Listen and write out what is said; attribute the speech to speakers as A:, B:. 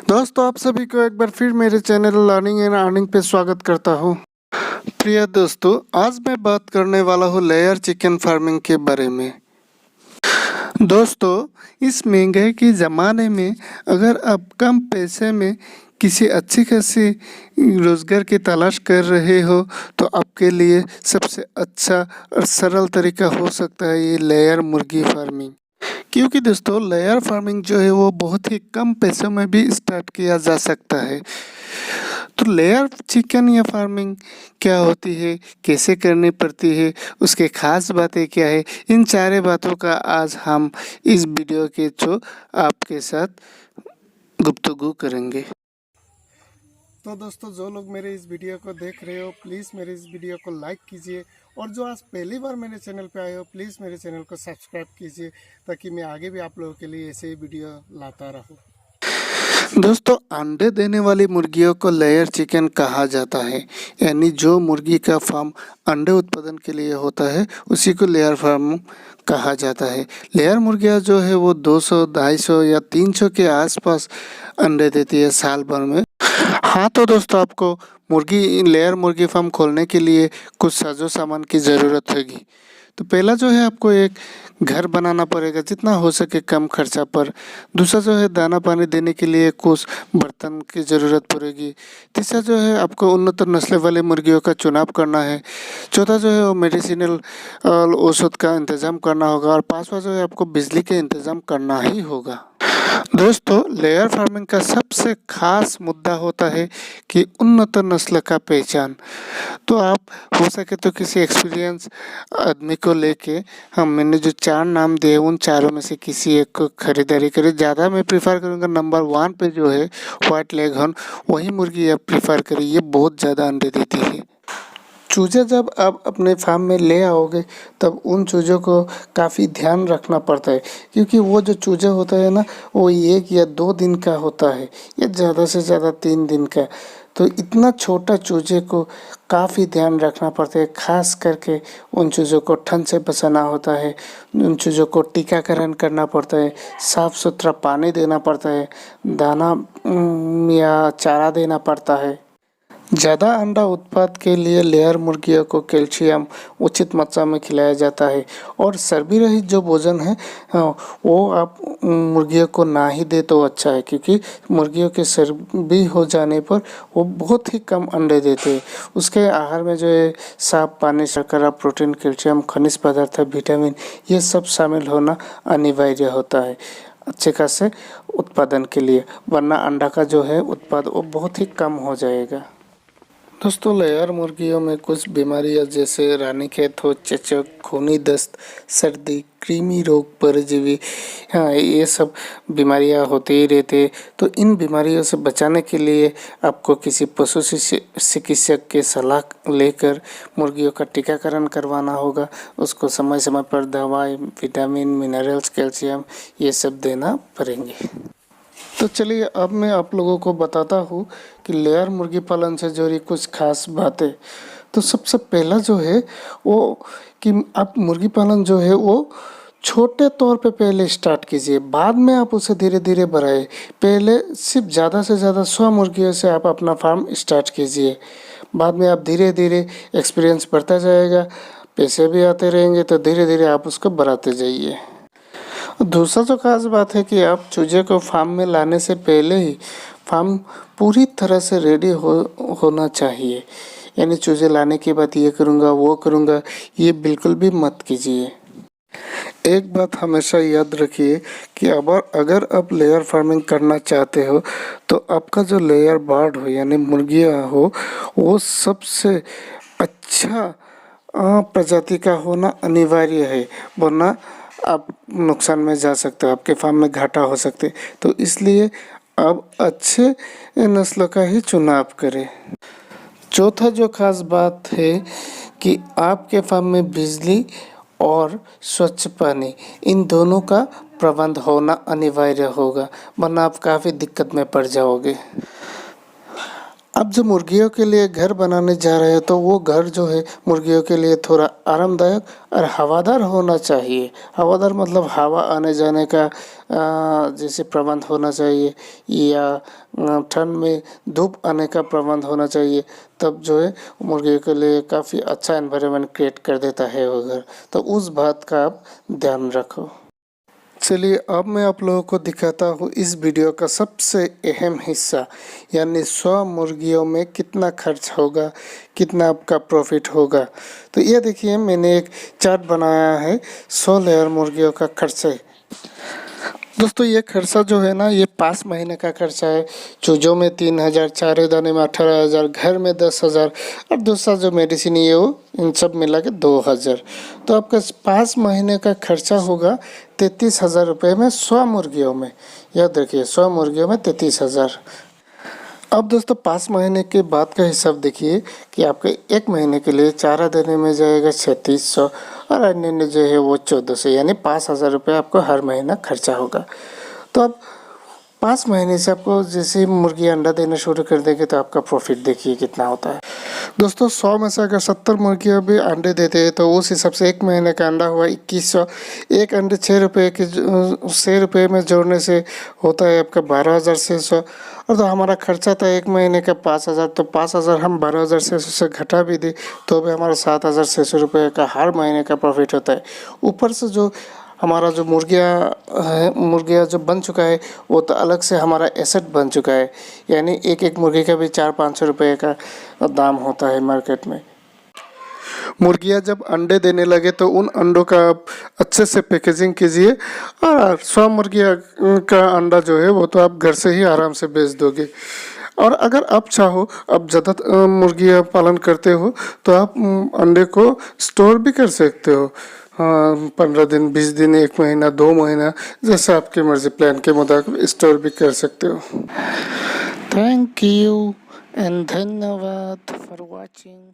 A: दोस्तों, आप सभी को एक बार फिर मेरे चैनल लर्निंग एंड अर्निंग पे स्वागत करता हूँ। प्रिय दोस्तों, आज मैं बात करने वाला हूँ लेयर चिकन फार्मिंग के बारे में। दोस्तों, इस महंगाई के ज़माने में अगर आप कम पैसे में किसी अच्छी खासी रोज़गार की तलाश कर रहे हो तो आपके लिए सबसे अच्छा और सरल तरीका हो सकता है ये लेयर मुर्गी फार्मिंग। क्योंकि दोस्तों, लेयर फार्मिंग जो है वो बहुत ही कम पैसों में भी स्टार्ट किया जा सकता है। तो लेयर चिकन या फार्मिंग क्या होती है, कैसे करनी पड़ती है, उसके खास बातें क्या है, इन सारे बातों का आज हम इस वीडियो के थ्रू आपके साथ गुफ्तगू करेंगे। तो दोस्तों, जो लोग मेरे इस वीडियो को देख रहे हो प्लीज़ मेरे इस वीडियो को लाइक कीजिए, और जो आज पहली बार मेरे चैनल पे आए हो प्लीज़ मेरे चैनल को सब्सक्राइब कीजिए, ताकि मैं आगे भी आप लोगों के लिए ऐसे ही वीडियो लाता रहूं। दोस्तों, अंडे देने वाली मुर्गियों को लेयर चिकन कहा जाता है, यानी जो मुर्गी का फार्म अंडे उत्पादन के लिए होता है उसी को लेयर फार्म कहा जाता है। लेयर मुर्गियां जो है वो 200, 250 या 300 के आसपास अंडे देती है साल भर में। हाँ तो दोस्तों, आपको लेयर मुर्गी फार्म खोलने के लिए कुछ साजो सामान की ज़रूरत होगी। तो पहला जो है आपको एक घर बनाना पड़ेगा जितना हो सके कम खर्चा पर। दूसरा जो है दाना पानी देने के लिए कुछ बर्तन की ज़रूरत पड़ेगी। तीसरा जो है आपको उन्नत नस्ल वाले मुर्गियों का चुनाव करना है। चौथा जो है वो मेडिसिनल औषध का इंतज़ाम करना होगा, और पांचवा जो है आपको बिजली के इंतज़ाम करना ही होगा। दोस्तों, लेयर फार्मिंग का सबसे खास मुद्दा होता है कि उन्नत नस्ल का पहचान। तो आप हो सके तो किसी एक्सपीरियंस आदमी को लेके मैंने जो 4 नाम दिए उन चारों में से किसी एक को खरीदारी करें। ज़्यादा मैं प्रीफर करूँगा नंबर 1 पे जो है व्हाइट लेगहॉर्न, वही मुर्गी आप प्रीफर करिए, ये बहुत ज़्यादा अंडे देती है। चूज़े जब आप अपने फार्म में ले आओगे तब उन चूज़ों को काफ़ी ध्यान रखना पड़ता है, क्योंकि वो जो चूज़ा होता है ना वो 1 या 2 दिन का होता है, या ज़्यादा से ज़्यादा 3 दिन का। तो इतना छोटा चूज़े को काफ़ी ध्यान रखना पड़ता है, खास करके उन चूज़ों को ठंड से बचाना होता है, उन चूज़ों को टीकाकरण करना पड़ता है, साफ़ सुथरा पानी देना पड़ता है, दाना या चारा देना पड़ता है। ज़्यादा अंडा उत्पाद के लिए लेयर मुर्गियों को कैल्शियम उचित मात्रा में खिलाया जाता है, और चर्बी रहित जो भोजन है वो आप मुर्गियों को ना ही दे तो अच्छा है, क्योंकि मुर्गियों के चर्बी हो जाने पर वो बहुत ही कम अंडे देते हैं। उसके आहार में जो है साफ पानी, शर्करा, प्रोटीन, कैल्शियम, खनिज पदार्थ, विटामिन, ये सब शामिल होना अनिवार्य होता है अच्छे खासे उत्पादन के लिए, वरना अंडा का जो है उत्पाद वो बहुत ही कम हो जाएगा। दोस्तों, लेयर मुर्गियों में कुछ बीमारियां जैसे रानीखेत हो, चेचक, खूनी दस्त, सर्दी, कृमि रोग, परजीवी, हाँ ये सब बीमारियां होते ही रहते हैं। तो इन बीमारियों से बचाने के लिए आपको किसी पशु चिकित्सक की सलाह लेकर मुर्गियों का टीकाकरण करवाना होगा। उसको समय समय पर दवाई, विटामिन, मिनरल्स, कैल्शियम ये सब देना पड़ेंगे। तो चलिए अब मैं आप लोगों को बताता हूँ कि लेयर मुर्गी पालन से जुड़ी कुछ खास बातें। तो सबसे पहला जो है वो कि आप मुर्गी पालन जो है वो छोटे तौर पे पहले स्टार्ट कीजिए, बाद में आप उसे धीरे धीरे बढ़ाएं। पहले सिर्फ ज़्यादा से ज़्यादा 100 मुर्गियों से आप अपना फार्म स्टार्ट कीजिए, बाद में आप धीरे धीरे एक्सपीरियंस बढ़ता जाएगा, पैसे भी आते रहेंगे, तो धीरे धीरे आप उसको बढ़ाते जाइए। दूसरा जो खास बात है कि आप चूजे को फार्म में लाने से पहले ही फार्म पूरी तरह से रेडी होना चाहिए, यानी चूजे लाने के बाद ये करूँगा वो करूँगा, ये बिल्कुल भी मत कीजिए। एक बात हमेशा याद रखिए कि अगर आप लेयर फार्मिंग करना चाहते हो तो आपका जो लेयर बर्ड हो यानी मुर्गियाँ हो वो सबसे अच्छा प्रजाति का होना अनिवार्य है, वरना आप नुकसान में जा सकते हो, आपके फार्म में घाटा हो सकते। तो इसलिए आप अच्छे नस्ल का ही चुनाव करें। चौथा जो खास बात है कि आपके फार्म में बिजली और स्वच्छ पानी, इन दोनों का प्रबंध होना अनिवार्य होगा, वरना आप काफ़ी दिक्कत में पड़ जाओगे। आप जब मुर्गियों के लिए घर बनाने जा रहे हैं तो वो घर जो है मुर्गियों के लिए थोड़ा आरामदायक और हवादार होना चाहिए। हवादार मतलब हवा आने जाने का जैसे प्रबंध होना चाहिए, या ठंड में धूप आने का प्रबंध होना चाहिए। तब जो है मुर्गियों के लिए काफ़ी अच्छा एनवायरनमेंट क्रिएट कर देता है वो घर। तो उस बात का आप ध्यान रखो। चलिए अब मैं आप लोगों को दिखाता हूँ इस वीडियो का सबसे अहम हिस्सा, यानी 100 मुर्गियों में कितना खर्च होगा, कितना आपका प्रॉफिट होगा। तो ये देखिए मैंने एक चार्ट बनाया है 100 लेयर मुर्गियों का खर्चे। दोस्तों ये खर्चा जो है ना, ये 5 महीने का खर्चा है। चूजों में 3,000, चारे दाने में 18,000, घर में 10,000 और दूसरा जो मेडिसिन ये वो इन सब मिला के 2,000। तो आपका 5 महीने का खर्चा होगा 33,000 रुपये में 100 मुर्गियों में। याद रखिए 100 मुर्गियों में 33,000। अब दोस्तों 5 महीने के बाद का हिसाब देखिए कि आपके 1 महीने के लिए चारा देने में जाएगा 3600 और अन्य जो है वो 1400, यानी 5,000 रुपये आपको हर महीना खर्चा होगा। तो अब 5 महीने से आपको जैसे मुर्गी अंडा देना शुरू कर देंगे तो आपका प्रॉफिट देखिए कितना होता है। दोस्तों 100 में से अगर 70 मुर्गियाँ भी अंडे देते हैं तो उस हिसाब से 1 महीने का अंडा हुआ 2100। एक अंडे 6 रुपये में जोड़ने से होता है आपका 12,600। और तो हमारा खर्चा था 1 महीने का 5,000, तो 5,000 हम 12,600 से घटा भी दे तो भी हमारा 7,600 रुपये का हर महीने का प्रॉफिट होता है। ऊपर से जो हमारा जो मुर्गियाँ जो बन चुका है वो तो अलग से हमारा एसेट बन चुका है, यानी एक एक मुर्गी का भी 400-500 रुपये का दाम होता है मार्केट में। मुर्गियाँ जब अंडे देने लगे तो उन अंडों का आप अच्छे से पैकेजिंग कीजिए, और 100 मुर्गियाँ का अंडा जो है वो तो आप घर से ही आराम से बेच दोगे। और अगर आप चाहो, आप ज़्यादा मुर्गियाँ पालन करते हो तो आप अंडे को स्टोर भी कर सकते हो। हाँ, 15 दिन, 20 दिन, 1 महीना, 2 महीना, जैसा आपकी मर्जी प्लान के मुताबिक स्टोर भी कर सकते हो। थैंक यू एंड धन्यवाद फॉर वॉचिंग।